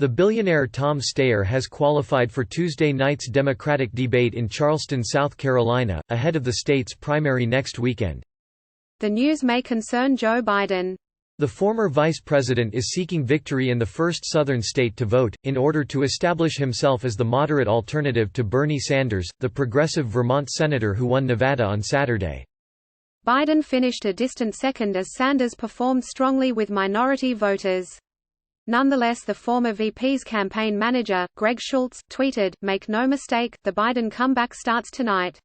The billionaire Tom Steyer has qualified for Tuesday night's Democratic debate in Charleston, South Carolina, ahead of the state's primary next weekend. The news may concern Joe Biden. The former vice president is seeking victory in the first southern state to vote, in order to establish himself as the moderate alternative to Bernie Sanders, the progressive Vermont senator who won Nevada on Saturday. Biden finished a distant second as Sanders performed strongly with minority voters. Nonetheless, the former VP's campaign manager, Greg Schultz, tweeted, "Make no mistake, the Biden comeback starts tonight."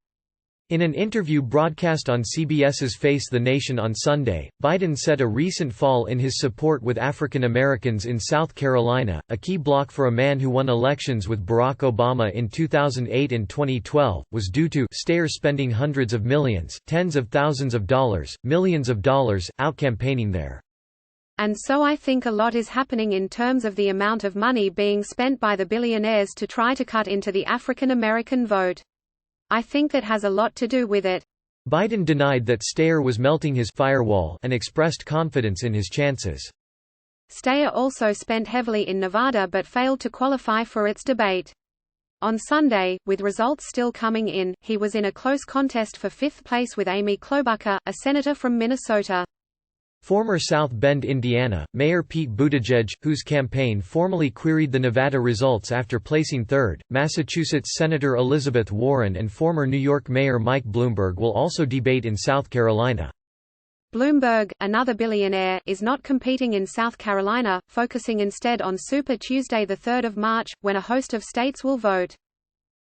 In an interview broadcast on CBS's Face the Nation on Sunday, Biden said a recent fall in his support with African Americans in South Carolina, a key block for a man who won elections with Barack Obama in 2008 and 2012, was due to Steyer spending hundreds of millions, tens of thousands of dollars, millions of dollars, out campaigning there. And so I think a lot is happening in terms of the amount of money being spent by the billionaires to try to cut into the African American vote. I think that has a lot to do with it. Biden denied that Steyer was melting his firewall and expressed confidence in his chances. Steyer also spent heavily in Nevada but failed to qualify for its debate. On Sunday, with results still coming in, he was in a close contest for fifth place with Amy Klobuchar, a senator from Minnesota. Former South Bend, Indiana, Mayor Pete Buttigieg, whose campaign formally queried the Nevada results after placing third, Massachusetts Senator Elizabeth Warren and former New York Mayor Mike Bloomberg will also debate in South Carolina. Bloomberg, another billionaire, is not competing in South Carolina, focusing instead on Super Tuesday 3 March, when a host of states will vote.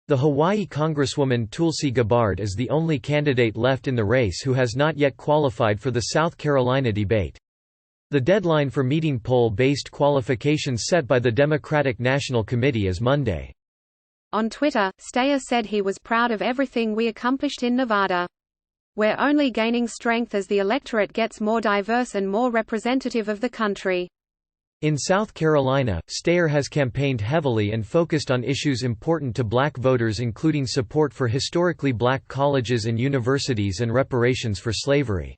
The Hawaii Congresswoman Tulsi Gabbard is the only candidate left in the race who has not yet qualified for the South Carolina debate. The deadline for meeting poll-based qualifications set by the Democratic National Committee is Monday. On Twitter, Steyer said he was proud of everything we accomplished in Nevada. "We're only gaining strength as the electorate gets more diverse and more representative of the country." In South Carolina, Steyer has campaigned heavily and focused on issues important to black voters, including support for historically black colleges and universities and reparations for slavery.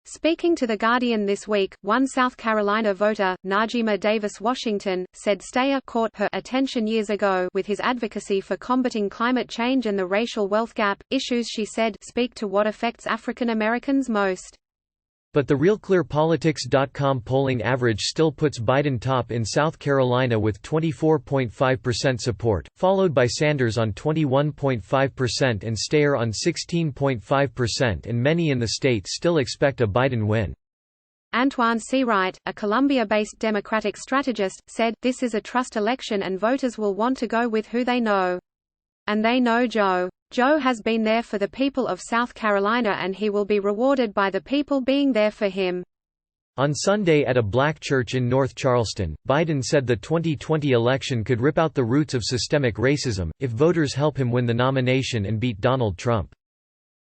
Speaking to The Guardian this week, one South Carolina voter, Najima Davis Washington, said Steyer caught her attention years ago with his advocacy for combating climate change and the racial wealth gap, issues she said speak to what affects African Americans most. But the RealClearPolitics.com polling average still puts Biden top in South Carolina with 24.5% support, followed by Sanders on 21.5% and Steyer on 16.5%, and many in the state still expect a Biden win. Antoine Seawright, a Columbia-based Democratic strategist, said, "This is a trust election and voters will want to go with who they know. And they know Joe. Joe has been there for the people of South Carolina and he will be rewarded by the people being there for him." On Sunday at a black church in North Charleston, Biden said the 2020 election could rip out the roots of systemic racism, if voters help him win the nomination and beat Donald Trump.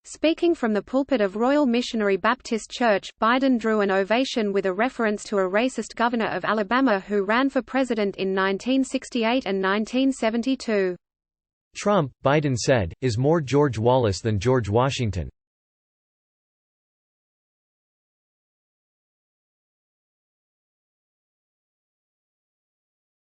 Speaking from the pulpit of Royal Missionary Baptist Church, Biden drew an ovation with a reference to a racist governor of Alabama who ran for president in 1968 and 1972. Trump, Biden said, is more George Wallace than George Washington.